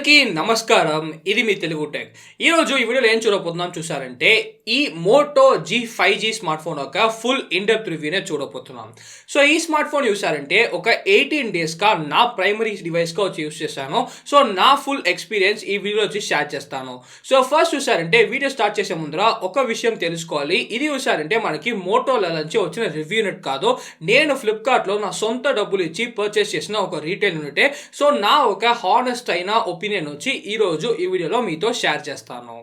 అందరికీ నమస్కారం. ఇది మీ తెలుగు టెక్. ఈరోజు ఈ వీడియోలో ఏం చూడబోతున్నాం చూసారంటే ఈ మోటో G5G స్మార్ట్ ఫోన్ యొక్క ఫుల్ ఇన్ డెప్త్ రివ్యూనే చూడబోతున్నాం. సో ఈ స్మార్ట్ ఫోన్ చూసారంటే ఒక 18 డేస్గా నా ప్రైమరీ డివైస్గా వచ్చి యూస్ చేశాను. సో నా ఫుల్ ఎక్స్పీరియన్స్ ఈ వీడియోలో వచ్చి షేర్ చేస్తాను. సో ఫస్ట్ చూసారంటే వీడియో స్టార్ట్ చేసే ముందర ఒక విషయం తెలుసుకోవాలి. ఇది చూసారంటే మనకి మోటోలా నుంచి వచ్చిన రివ్యూ యూనిట్ కాదు. నేను ఫ్లిప్కార్ట్లో నా సొంత డబ్బులు ఇచ్చి పర్చేస్ చేసిన ఒక రీటైల్ యూనిటే. సో నా ఒక హానెస్ట్ అయిన ఒపీనియన్ వచ్చి ఈరోజు ఈ వీడియోలో మీతో షేర్ చేస్తాను.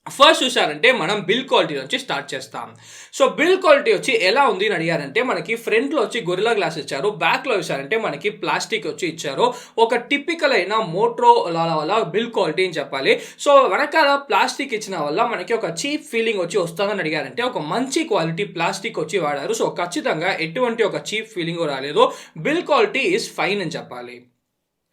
ఫస్ట్ చూసారంటే మనం బిల్ క్వాలిటీ నుంచి స్టార్ట్ చేస్తాం. సో బిల్ క్వాలిటీ వచ్చి ఎలా ఉంది అని అడిగారంటే మనకి ఫ్రంట్లో వచ్చి గొరిల్లా గ్లాస్ ఇచ్చారు, బ్యాక్లో చూసారంటే మనకి ప్లాస్టిక్ వచ్చి ఇచ్చారు. ఒక టిపికల్ అయిన మోటోలా వల్ల బిల్ క్వాలిటీ అని చెప్పాలి. సో వెనకాల ప్లాస్టిక్ ఇచ్చిన వల్ల మనకి ఒక చీప్ ఫీలింగ్ వచ్చి వస్తుందని అడిగారంటే ఒక మంచి క్వాలిటీ ప్లాస్టిక్ వచ్చి వాడారు. సో ఖచ్చితంగా ఎటువంటి ఒక చీప్ ఫీలింగ్ రాలేదు. బిల్ క్వాలిటీ ఈజ్ ఫైన్ అని చెప్పాలి.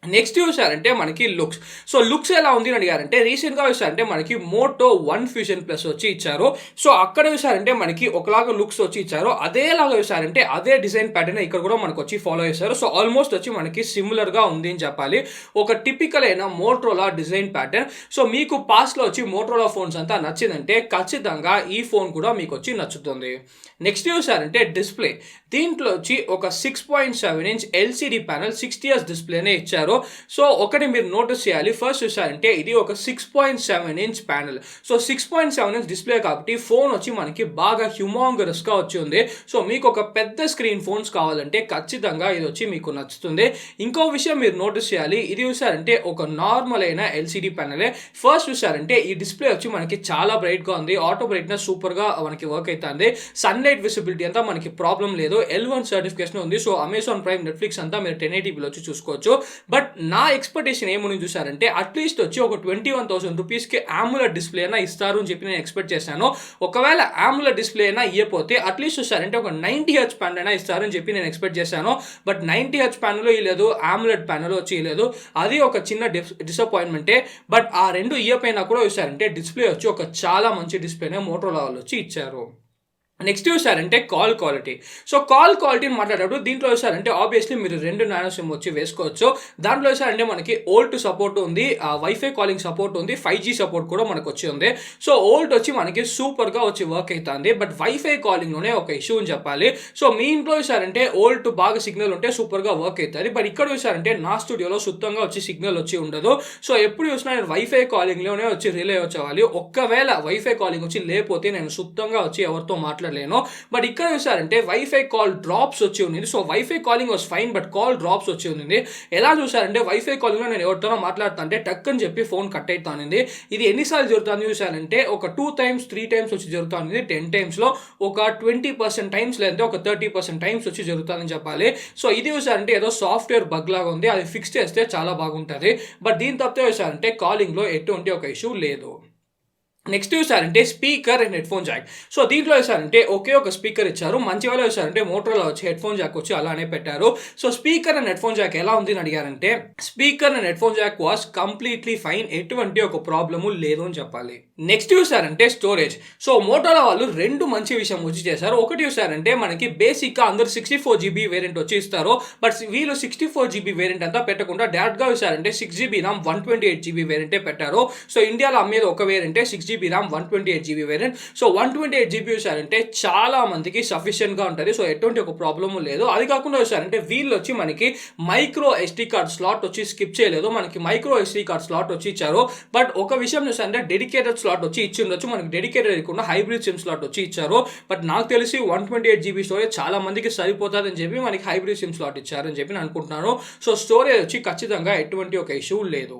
నెక్స్ట్ చూసారంటే మనకి లుక్స్. సో లుక్స్ ఎలా ఉంది అని అడిగారంటే రీసెంట్గా చూసారంటే మనకి మోటో వన్ ఫ్యూజన్ ప్లస్ వచ్చి ఇచ్చారు. సో అక్కడ చూసారంటే మనకి ఒకలాగా లుక్స్ వచ్చి ఇచ్చారు, అదేలాగా చూసారంటే అదే డిజైన్ ప్యాటర్న్ ఇక్కడ కూడా మనకు వచ్చి ఫాలో చేశారు. సో ఆల్మోస్ట్ వచ్చి మనకి సిమిలర్గా ఉంది అని చెప్పాలి. ఒక టిపికల్ అయిన మోటోలా డిజైన్ ప్యాటర్న్. సో మీకు పాస్ట్లో వచ్చి మోటోలా ఫోన్స్ అంతా నచ్చిందంటే ఖచ్చితంగా ఈ ఫోన్ కూడా మీకు వచ్చి నచ్చుతుంది. నెక్స్ట్ చూసారంటే డిస్ప్లే. దీంట్లో వచ్చి ఒక 6.7 ఇంచ్ ఎల్సిడి ప్యానల్ 60Hz డిస్ప్లేనే ఇచ్చారు. సో ఒకటి మీరు నోటీస్ చేయాలి. ఫస్ట్ చూసారంటే ఇది ఒక 6.7 inch panel. So 6.7 inch display కాబట్టి ఫోన్ వచ్చి మనకి బాగా హ్యూమాంగరస్గా వచ్చి ఉంది. సో మీకు ఒక పెద్ద స్క్రీన్ ఫోన్స్ కావాలంటే ఖచ్చితంగా ఇది వచ్చి మీకు నచ్చుతుంది. ఇంకో విషయం మీరు నోటీస్ చేయాలి. ఇది చూసారంటే ఒక నార్మల్ అయిన ఎల్సిడి ప్యానలే. ఫస్ట్ చూసారంటే ఈ డిస్ప్లే వచ్చి మనకి చాలా బ్రైట్గా ఉంది, ఆటో బ్రైట్నెస్ సూపర్గా మనకి వర్క్ అవుతుంది, సన్లైట్ విజిబిలిటీ అంతా మనకి ప్రాబ్లం లేదు, L1 సర్టిఫికేషన్ ఉంది. సో అమెజాన్ ప్రైమ్, నెట్ఫ్లిక్స్ అంతా మీరు 1080p వచ్చి చూసుకోవచ్చు. బట్ నా ఎక్స్పెక్టేషన్ ఏమని చూసారంటే అట్లీస్ట్ వచ్చి ఒక 21,000 రూపీస్కి AMOLED డిస్ప్లే అయినా ఇస్తారు అని చెప్పి నేను ఎక్స్పెక్ట్ చేశాను. ఒకవేళ AMOLED డిస్ప్లే అయినా ఇవ్వకపోతే అట్లీస్ట్ చూసారంటే ఒక 90Hz ప్యానల్ అయినా ఇస్తారని చెప్పి నేను ఎక్స్పెక్ట్ చేశాను. బట్ 90Hz ప్యానల్ ఇవ్వలేదు, AMOLED ప్యానల్ వచ్చి ఇవ్వలేదు. అది ఒక చిన్న డిసప్పాయింట్మెంటే. బట్ ఆ రెండు ఇవ్వకపోయినా కూడా చూసారంటే డిస్ప్లే వచ్చి ఒక చాలా మంచి డిస్ప్లేనే మోటోలా వాళ్ళు వచ్చి ఇచ్చారు. నెక్స్ట్ చూసారంటే కాల్ క్వాలిటీ. సో కాల్ క్వాలిటీని మాట్లాడేటప్పుడు దీంట్లో చూసారంటే ఆబ్వియస్లీ మీరు 2 నానో సిమ్ వచ్చి వేసుకోవచ్చు. దాంట్లో చూసారంటే మనకి ఓల్ట్ సపోర్ట్ ఉంది, వైఫై కాలింగ్ సపోర్ట్ ఉంది, 5G సపోర్ట్ కూడా మనకు వచ్చి ఉంది. సో ఓల్ట్ వచ్చి మనకి సూపర్గా వచ్చి వర్క్ అవుతుంది. బట్ వైఫై కాలింగ్లోనే ఒక ఇష్యూ అని చెప్పాలి. సో మీ ఇంట్లో చూసారంటే ఓల్ట్ బాగా సిగ్నల్ ఉంటే సూపర్గా వర్క్ అవుతుంది. బట్ ఇక్కడ చూసారంటే నా స్టూడియోలో శుద్ధంగా వచ్చి సిగ్నల్ వచ్చి ఉండదు. సో ఎప్పుడు చూసినా నేను వైఫై కాలింగ్లోనే వచ్చి రిలే వచ్చేవాలి. ఒక్కవేళ వైఫై కాలింగ్ వచ్చి లేకపోతే నేను శుద్ధంగా వచ్చి ఎవరితో మాట్లాడలేను. బట్ ఇక్కడ చూసారంటే వైఫై కాల్ డ్రాప్స్ వచ్చి ఉంది. So wifi calling was fine, but call drops వచ్చి ఉంది. ఎలా చూసారంటే వైఫై కాలింగ్ లో నేను ఎవరితోనో మాట్లాడుతుంటే టక్ అని చెప్పి ఫోన్ కట్ అవుతానింది. ఇది ఎన్నిసార్లు జరుగుతుంది చూసారంటే ఒక 2 times 3 times వచ్చి జరుగుతుంది. 10 times లో ఒక 20% టైమ్స్ లేదంటే ఒక 30% టైమ్స్ వచ్చి జరుగుతుందని చెప్పాలి. సో ఇది చూసారంటే ఏదో సాఫ్ట్వేర్ బగ్ లాగా ఉంది, అది ఫిక్స్ చేస్తే చాలా బాగుంటుంది. బట్ దీని తప్పితే చూసారంటే కాలింగ్ లో ఎటువంటి ఒక ఇష్యూ లేదు. నెక్స్ట్ చూసారంటే speaker and headphone Jack. So దీంట్లో చూసారంటే ఒకే ఒక స్పీకర్ ఇచ్చారు. మంచి వాళ్ళు చూసారంటే మోటోలో వచ్చి హెడ్ ఫోన్ జాక్ వచ్చి అలానే పెట్టారు. So speaker and headphone jack ఎలా ఉంది అని అడిగారంటే speaker and headphone jack was completely fine, ఎటువంటి ఒక ప్రాబ్లము లేదు అని చెప్పాలి. నెక్స్ట్ చూసారంటే స్టోరేజ్. సో మోటోలో వాళ్ళు 2 మంచి విషయం వచ్చి చేశారు. ఒకటి చూసారంటే మనకి బేసిక్గా అందరూ 64GB వేరియంట్ వచ్చి ఇస్తారు. బట్ వీళ్ళు 64GB వేరియంట్ అంతా పెట్టకుండా డైరెక్ట్గా చూసారంటే 6GB RAM 128GB వేరియంటే పెట్టారు. సో ఇండియాలో అమ్మేది ఒక వేరియంటే 6GB RAM 128GB variant. So 128GB చూసారంటే చాలా మందికి సఫిషియెంట్గా ఉంటుంది. సో ఎటువంటి ఒక ప్రాబ్లము లేదు. అది కాకుండా చూసారంటే వీళ్ళు వచ్చి మనకి మైక్రో SD కార్డ్ స్లాట్ వచ్చి స్కిప్ చేయలేదు, మనకి మైక్రో SD కార్డ్ స్లాట్ వచ్చి ఇచ్చారు. బట్ ఒక విషయం చూసారంటే డెడికేటెడ్ స్లాట్ వచ్చి ఇచ్చి ఉండొచ్చు, మనకి డెడికేటెడ్ ఇవ్వకుండా హైబ్రిడ్ సిమ్ స్లాట్ వచ్చి ఇచ్చారు. బట్ నాకు తెలిసి 128GB స్టోరేజ్ చాలా మందికి సరిపోతుందని చెప్పి మనకి హైబ్రిడ్ సిమ్ స్లాట్ ఇచ్చారని చెప్పి నేను అనుకుంటున్నాను. సో స్టోరేజ్ వచ్చి ఖచ్చితంగా ఎటువంటి ఒక ఇష్యూ లేదు.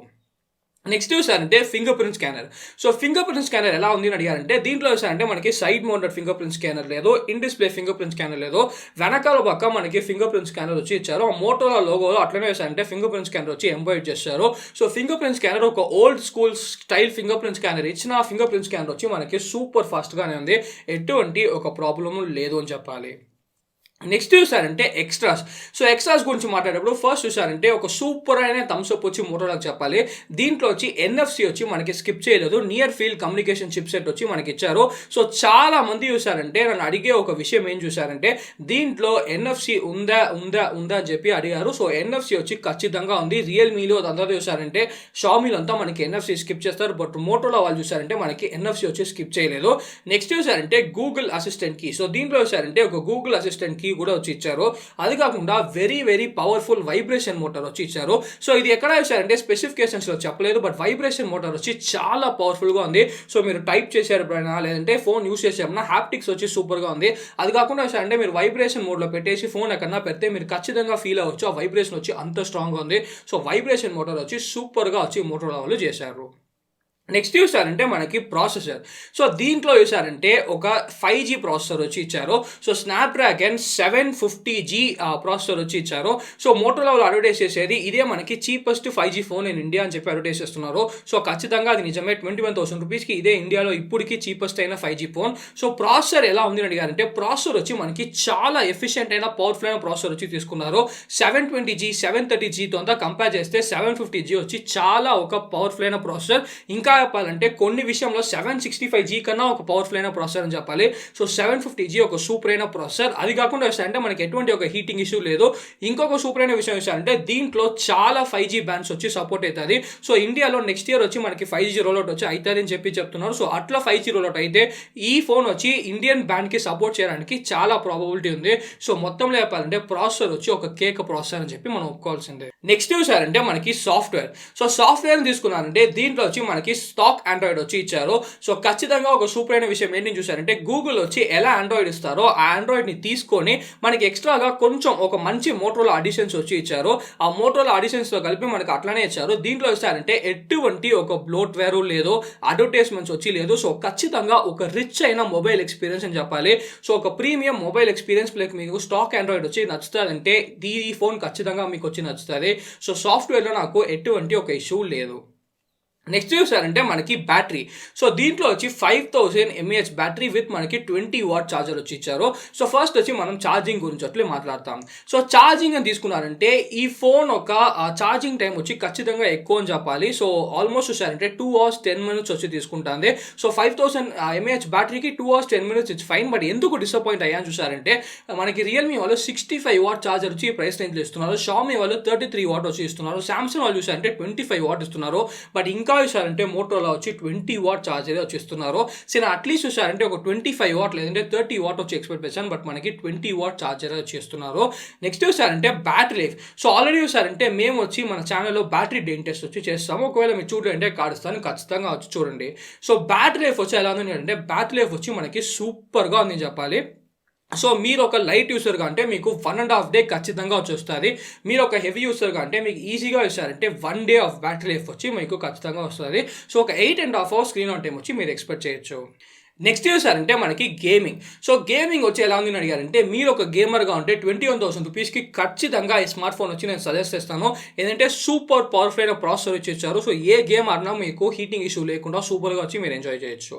నెక్స్ట్ చూసారంటే fingerprint scanner. So fingerprint scanner ఎలా ఉంది అని అడిగారంటే దీంట్లో చూసారంటే మనకి side mounted fingerprint scanner లేదు, in display fingerprint scanner లేదు, వెనకాల పక్క మనకి ఫింగర్ ప్రింట్ స్కానర్ వచ్చి ఇచ్చారు. మోటోలా లోగోలో అట్లనే చూసారంటే ఫింగర్ ప్రింట్ స్కానర్ వచ్చి ఎంబైడ్ చేశారు. సో ఫింగర్ ప్రింట్ స్కానర్ ఒక old school style finger print scanner ఇచ్చిన ఫింగర్ ప్రింట్ స్కానర్ వచ్చి మనకి సూపర్ ఫాస్ట్గానే ఉంది, ఎటువంటి ఒక ప్రాబ్లము లేదు అని చెప్పాలి. నెక్స్ట్ చూసారంటే ఎక్స్ట్రాస్. సో ఎక్స్ట్రాస్ గురించి మాట్లాడేటప్పుడు ఫస్ట్ చూసారంటే ఒక సూపర్ అయిన థమ్స్అప్ వచ్చి మోటోరోలా చెప్పాలి. దీంట్లో వచ్చి ఎన్ఎఫ్సి వచ్చి మనకి స్కిప్ చేయలేదు, near field communication chip set వచ్చి మనకి ఇచ్చారు. సో చాలా మంది చూసారంటే నన్ను అడిగే ఒక విషయం ఏం చూసారంటే దీంట్లో ఎన్ఎఫ్సి ఉందా ఉందా ఉందా అని చెప్పి అడిగారు. సో ఎన్ఎఫ్సి వచ్చి ఖచ్చితంగా ఉంది. రియల్మీలో అందరూ చూసారంటే షామీలో అంతా మనకి ఎన్ఎఫ్సి స్కిప్ చేస్తారు, బట్ మోటోలో వాళ్ళు చూసారంటే మనకి ఎన్ఎఫ్సి వచ్చి స్కిప్ చేయలేదు. నెక్స్ట్ చూసారంటే గూగుల్ అసిస్టెంట్ కి. సో దీంట్లో చూసారంటే ఒక గూగుల్ అసిస్టెంట్ కి కూడా వచ్చి ఇచ్చారు. అది కాకుండా very very powerful vibration motor వచ్చి ఇచ్చారు. సో ఇది ఎక్కడ చూసారంటే స్పెసిఫికేషన్స్ లో చెప్పలేదు, బట్ వైబ్రేషన్ మోటార్ వచ్చి చాలా పవర్ఫుల్ గా ఉంది. సో మీరు టైప్ చేసేటప్పుడైనా లేదంటే ఫోన్ యూస్ చేసేటప్పుడు హ్యాప్టిక్స్ వచ్చి సూపర్ గా ఉంది. అది కాకుండా చూసారంటే మీరు వైబ్రేషన్ మోడ్ లో పెట్టేసి ఫోన్ ఎక్కడన్నా పెడితే మీరు ఖచ్చితంగా ఫీల్ అవ్వచ్చు, ఆ వైబ్రేషన్ వచ్చి అంత స్ట్రాంగ్ గా ఉంది. సో వైబ్రేషన్ మోటార్ వచ్చి సూపర్ గా వచ్చి మోటోరోలా వాళ్ళు చేశారు. నెక్స్ట్ చూసారంటే మనకి ప్రాసెసర్. సో దీంట్లో చూసారంటే ఒక 5G ప్రాసెసర్ వచ్చి ఇచ్చారు. సో స్నాప్డ్రాగన్ 750G ప్రాసెసర్ వచ్చి ఇచ్చారు. సో మోటోరోలా వాళ్ళు అడ్వర్టైజ్ చేసేది ఇదే మనకి cheapest 5G phone in India అని చెప్పి అడ్వర్టైజ్ చేస్తున్నారు. సో ఖచ్చితంగా అది నిజమే. 21,000 రూపీస్కి ఇదే ఇండియాలో ఇప్పటికి చీపెస్ట్ అయిన 5G ఫోన్. సో ప్రాసెసర్ ఎలా ఉంది అని అడిగారంటే ప్రాసెసర్ వచ్చి మనకి చాలా ఎఫిషియెంట్ అయిన పవర్ఫుల్ అయిన ప్రాసెసర్ వచ్చి తీసుకున్నారు. 720G 730Gతో అంతా కంపేర్ చేస్తే 750G వచ్చి చాలా ఒక పవర్ఫుల్ అయిన ప్రాసెసర్. ఇంకా చెప్పాలంటే కొన్ని విషయంలో 765G కన్నా ఒక పవర్ఫుల్ అయిన ప్రాసెసర్ అని చెప్పాలి. సో 750G ఒక సూపర్ అయిన ప్రాసెసర్. అది కాకుండా అంటే మనకి ఎటువంటి ఒక హీటింగ్ ఇష్యూ లేదు. ఇంకొక సూపర్ అయిన విషయం అంటే దీంట్లో చాలా 5G బ్యాండ్స్ వచ్చి సపోర్ట్ అవుతుంది. సో ఇండియాలో నెక్స్ట్ ఇయర్ వచ్చి మనకి 5G రోల్అవుట్ వచ్చి అవుతుంది అని చెప్పి చెప్తున్నారు. సో అట్లా 5G రోల్అవుట్ అయితే ఈ ఫోన్ వచ్చి ఇండియన్ బ్యాండ్ కి సపోర్ట్ చేయడానికి చాలా ప్రాబబిలిటీ ఉంది. సో మొత్తంలో చెప్పాలంటే ప్రాసెసర్ వచ్చి ఒక కేక్ ప్రాసెసర్ అని చెప్పి మనం ఒప్పుకోవాల్సిందే. నెక్స్ట్ చూసారంటే మనకి సాఫ్ట్వేర్. సో సాఫ్ట్వేర్ తీసుకున్నారంటే దీంట్లో వచ్చి మనకి స్టాక్ ఆండ్రాయిడ్ వచ్చి ఇచ్చారు. సో ఖచ్చితంగా ఒక సూపర్ అయిన విషయం ఏంటి చూసారంటే గూగుల్ వచ్చి ఎలా ఆండ్రాయిడ్ ఇస్తారో ఆ ఆండ్రాయిడ్ ని తీసుకొని మనకి ఎక్స్ట్రాగా కొంచెం ఒక మంచి మోటోరోలా అడిషన్స్ వచ్చి ఇచ్చారు. ఆ మోటోరోలా అడిషన్స్ తో కలిపి మనకి అట్లానే ఇచ్చారు. దీంట్లో చూసారంటే ఎటువంటి ఒక బ్లోట్వేర్ లేదు, అడ్వర్టైజ్మెంట్స్ వచ్చి లేదు. సో ఖచ్చితంగా ఒక రిచ్ అయిన మొబైల్ ఎక్స్పీరియన్స్ అని చెప్పాలి. సో ఒక ప్రీమియం మొబైల్ ఎక్స్పీరియన్స్ మీకు స్టాక్ ఆండ్రాయిడ్ వచ్చి నచ్చుతుందంటే ఈ ఫోన్ ఖచ్చితంగా మీకు వచ్చి నచ్చుతుంది. సో సాఫ్ట్వేర్లో నాకు ఎటువంటి ఒక ఇష్యూ లేదు. నెక్స్ట్ చూసారంటే మనకి బ్యాటరీ. సో దీంట్లో వచ్చి 5000 mAh బ్యాటరీ విత్ మనకి 20 వాట్ ఛార్జర్ వచ్చి ఇచ్చారు. సో ఫస్ట్ వచ్చి మనం ఛార్జింగ్ గురించి అట్లే మాట్లాడతాం. సో ఛార్జింగ్ అని తీసుకున్నారంటే ఈ ఫోన్ ఒక ఛార్జింగ్ టైం వచ్చి ఖచ్చితంగా ఎక్కువ అని చెప్పాలి. సో ఆల్మోస్ట్ చూసారంటే 2 hours 10 minutes వచ్చి తీసుకుంటుంది. So 5000 mAh బ్యాటరీకి 2 hours 10 minutes it's fine. But ఎందుకు డిసప్పాయింట్ అయ్యాను చూసారంటే మనకి రియల్మీ వాళ్ళు 65 వాట్ ఛార్జర్ వచ్చి ప్రైస్ రేంజ్లో ఇస్తున్నారు, షామీ వాళ్ళు 33 వాట్ వచ్చి ఇస్తున్నారు, సామ్సంగ్ వాళ్ళు చూసారంటే 25 వాట్ ఇస్తున్నారు. బట్ ఇంకా చూసారంటే మోటోరోలా వచ్చి 20 వాట్ ఛార్జర్ వచ్చి ఇస్తున్నారు. సో అట్లీస్ట్ చూసారంటే ఒక 25 వాట్ లేదంటే 30 వాట్ వచ్చి ఎక్స్పెక్ట్ చేశాను, బట్ మనకి 20 వాట్ ఛార్జర్ వచ్చి ఇస్తున్నారు. నెక్స్ట్ చూసారంటే బ్యాటరీ లైఫ్. సో ఆల్రెడీ చూసారంటే మేము వచ్చి మన ఛానల్లో బ్యాటరీ డ్రైన్ టెస్ట్ వచ్చి చేస్తాము. ఒకవేళ మీరు చూడంటే కాడుస్తాను, ఖచ్చితంగా వచ్చి చూడండి. సో బ్యాటరీ లైఫ్ వచ్చి ఎలా ఉంది అంటే బ్యాటరీ లైఫ్ వచ్చి మనకి సూపర్గా ఉంది చెప్పాలి. సో మీరు ఒక లైట్ యూసర్గా అంటే మీకు 1.5 day ఖచ్చితంగా వచ్చి వస్తుంది. మీరు ఒక హెవీ యూసర్గా అంటే మీకు ఈజీగా ఇస్తారంటే 1 day ఆఫ్ బ్యాటరీ లైఫ్ వచ్చి మీకు ఖచ్చితంగా వస్తుంది. సో ఒక 8.5 hours స్క్రీన్ ఆన్ టైం వచ్చి మీరు ఎక్స్పెక్ట్ చేయొచ్చు. నెక్స్ట్ చూసారంటే మనకి గేమింగ్. సో గేమింగ్ వచ్చి ఎలా ఉంది అడిగారంటే మీరు ఒక గేమర్గా ఉంటే 21,000 రూపీస్కి ఖచ్చితంగా ఈ స్మార్ట్ ఫోన్ వచ్చి నేను సజెస్ట్ చేస్తాను. ఏంటంటే సూపర్ పవర్ఫుల్ అయిన ప్రాసెసర్ వచ్చి ఇచ్చారు. సో ఏ గేమ్ ఆడినా మీకు హీటింగ్ ఇష్యూ లేకుండా సూపర్గా వచ్చి మీరు ఎంజాయ్ చేయొచ్చు.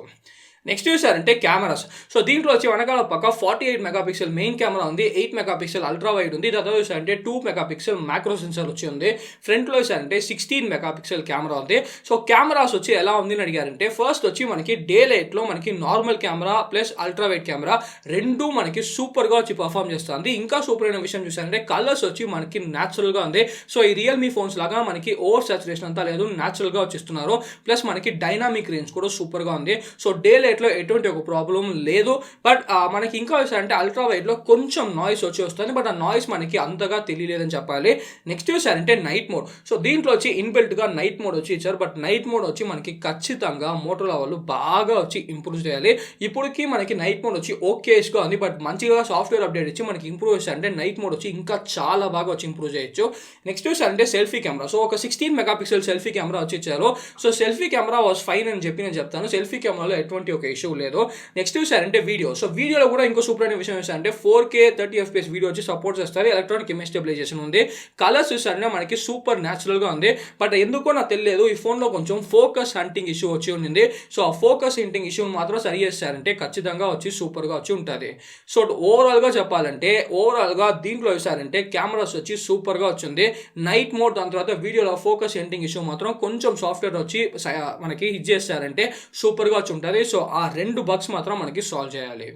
నెక్స్ట్ చూసారంటే కెమెరాస్. సో దీంట్లో వచ్చి వెనకాల పక్క 48 మెగాపిక్సెల్ మెయిన్ కెమెరా ఉంది, 8 మెగాపిక్సెల్ అల్ట్రా వైడ్ ఉంది, తర్వాత చూసారంటే 2 మెగాపిక్సెల్ మ్యాక్రో సెన్సార్ వచ్చి ఉంది. ఫ్రంట్లో చూసారంటే 16 మెగాపిక్సెల్ కెమెరా ఉంది. సో కెమెరాస్ వచ్చి ఎలా ఉంది అని అడిగారంటే ఫస్ట్ వచ్చి మనకి డే లైట్లో మనకి normal camera plus ultra wide camera రెండు మనకి సూపర్గా వచ్చి పర్ఫామ్ చేస్తుంది. ఇంకా సూపర్ అయిన విషయం చూసారంటే కలర్స్ వచ్చి మనకి న్యాచురల్గా ఉంది. సో ఈ రియల్మీ ఫోన్స్ లాగా మనకి ఓవర్ సాచురేషన్ అంతా లేదు, న్యాచురల్గా వచ్చిస్తున్నారు. ప్లస్ మనకి డైనామిక్ రేంజ్ కూడా సూపర్గా ఉంది. సో డే లో ఎటువంటి ఒక ప్రాబ్లం లేదు. బట్ మనకి ఇంకా అంటే అల్ట్రా వైడ్ లో కొంచెం నాయిస్ వచ్చి వస్తుంది, బట్ ఆ నాయిస్ మనకి అంతగా తెలియలేదని చెప్పాలి. నెక్స్ట్ చూసారంటే నైట్ మోడ్. సో దీంట్లో వచ్చి ఇన్బిల్ట్ గా నైట్ మోడ్ వచ్చి ఇచ్చారు, బట్ నైట్ మోడ్ వచ్చి మనకి ఖచ్చితంగా మోటోరోలా వాళ్ళు బాగా వచ్చి ఇంప్రూవ్ చేయాలి. ఇప్పటికి మనకి నైట్ మోడ్ వచ్చి ఓకేస్గా ఉంది, బట్ మంచిగా సాఫ్ట్వేర్ అప్డేట్ ఇచ్చి మనకి ఇంప్రూవ్ చేశారంటే నైట్ మోడ్ వచ్చి ఇంకా చాలా బాగా వచ్చి ఇంప్రూవ్ చేయొచ్చు. నెక్స్ట్ చూసారంటే సెల్ఫీ కెమెరా. సో ఒక 16 మెగాపిక్సెల్ సెల్ఫీ కెమెరా వచ్చి ఇచ్చారు. So selfie camera was fine అని చెప్పి నేను చెప్తాను. సెల్ఫీ కెమెరాలో ఎటువంటి ఒక ఇష్యూ లేదు. నెక్స్ట్ చూసారంటే వీడియో. సో వీడియోలో కూడా ఇంకో సూపర్ అనే విషయం చూసారంటే 4K 30 FPS వీడియో వచ్చి సపోర్ట్ చేస్తారు. ఎలక్ట్రానిక్ ఇమేజ్ స్టెబిలైజేషన్ ఉంది. కలర్స్ చూసారంటే మనకి సూపర్ న్యాచురల్గా ఉంది. బట్ ఎందుకో నాకు తెలియదు ఈ ఫోన్లో కొంచెం ఫోకస్ హంటింగ్ ఇష్యూ వచ్చి ఉంది. సో ఆ ఫోకస్ హంటింగ్ ఇష్యూని మాత్రం సరి చేస్తారంటే ఖచ్చితంగా వచ్చి సూపర్గా వచ్చి ఉంటుంది. సో ఓవరాల్గా చెప్పాలంటే దీంట్లో చూసారంటే కెమెరాస్ వచ్చి సూపర్గా వచ్చింది. నైట్ మోడ్ దాని తర్వాత వీడియోలో ఫోకస్ హంటింగ్ ఇష్యూ మాత్రం కొంచెం సాఫ్ట్వేర్ వచ్చి మనకి చేస్తారంటే సూపర్గా వచ్చి ఉంటుంది. సో ఆ 2 బగ్స్ మాత్రం మనకి సాల్వ్ చేయాలి.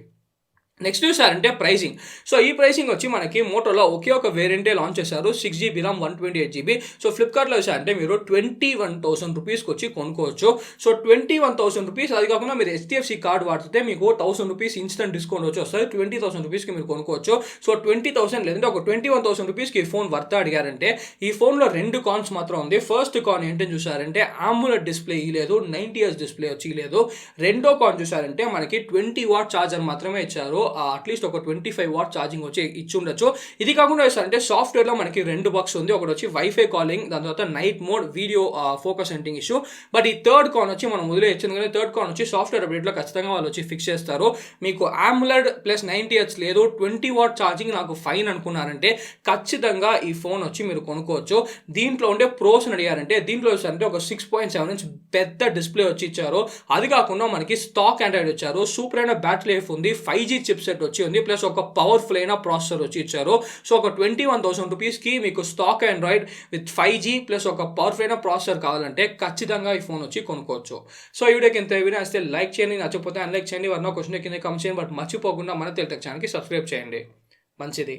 నెక్స్ట్ చూసారంటే ప్రైసింగ్. సో ఈ ప్రైసింగ్ వచ్చి మనకి మోటోలో ఒకే ఒక వేరియంటే లాంచ్ చేశారు. 6GB RAM 128GB. సో ఫ్లిప్కార్ట్లో చూసారంటే మీరు 21,000 రూపీస్కి వచ్చి కొనుక్కోవచ్చు. సో 21,000 రూపీస్, అది కాకుండా మీరు HDFC కార్డ్ వాడితే మీకు 1,000 రూపీస్ ఇన్స్టెంట్ డిస్కౌంట్ వచ్చి వస్తుంది. 20,000 రూపీస్కి మీరు కొనుక్కోవచ్చు. సో 20,000 లేదంటే ఒక 21,000 రూపీస్కి ఈ ఫోన్ వర్త్ అడిగారంటే ఈ ఫోన్లో 2 కాన్స్ మాత్రం ఉంది. ఫస్ట్ కాన్ ఏంటని చూసారంటే AMOLED డిస్ప్లే ఇలేదు, 90Hz డిస్ప్లే వచ్చి లేదు. రెండో కాన్ చూసారంటే మనకి 20W ఛార్జర్ మాత్రమే ఇచ్చారు. అట్లీస్ట్ ఒక 25 వాట్ ఛార్జింగ్ వచ్చి ఇచ్చి ఉండొచ్చు. ఇది కాకుండా అంటే సాఫ్ట్వేర్లో మనకి 2 బగ్స్ ఉంది. ఒకటి వచ్చి వైఫై కాలింగ్, దాని తర్వాత night mode, video focus hunting issue. But ఈ థర్డ్ కాన్ వచ్చి మనం మొదలే ఇచ్చింది కానీ థర్డ్ కాన్ వచ్చి సాఫ్ట్వేర్ అప్డేట్లో ఖచ్చితంగా వాళ్ళు వచ్చి ఫిక్స్ చేస్తారు. మీకు AMOLED ప్లస్ 90Hz లేదు, 20W ఛార్జింగ్ నాకు ఫైన్ అనుకున్నారంటే ఖచ్చితంగా ఈ ఫోన్ వచ్చి మీరు కొనుక్కోవచ్చు. దీంట్లో ఉండే ప్రోస్ అని అడిగారంటే దీంట్లో అంటే ఒక 6.7 ఇంచ్ పెద్ద డిస్ప్లే వచ్చి ఇచ్చారు. అది కాకుండా మనకి స్టాక్ ఆండ్రాయిడ్ ఇచ్చారు. సూపర్ అయిన బ్యాటరీ లైఫ్ ఉంది, 5G చిప్ సెట్ వచ్చి ఉంది, ప్లస్ ఒక పవర్ఫుల్ అయిన ప్రాసెసర్ వచ్చి ఇచ్చారు. సో ఒక 21,000 రూపీస్కి మీకు stock Android with 5G plus ఒక పవర్ఫుల్ అయిన ప్రాసెసర్ కావాలంటే ఖచ్చితంగా ఈ ఫోన్ వచ్చి కొనుక్కోవచ్చు. సో ఈ వీడియోకి ఎంత వీడియో వస్తే లైక్ చేయండి, నచ్చకపోతే అన్లైక్ చేయండి, కింద కామెంట్ చేయండి. బట్ మర్చిపోకుండా మన తెలుగు టెక్ ఛానల్కి సబ్స్క్రైబ్ చేయండి. మంచిది.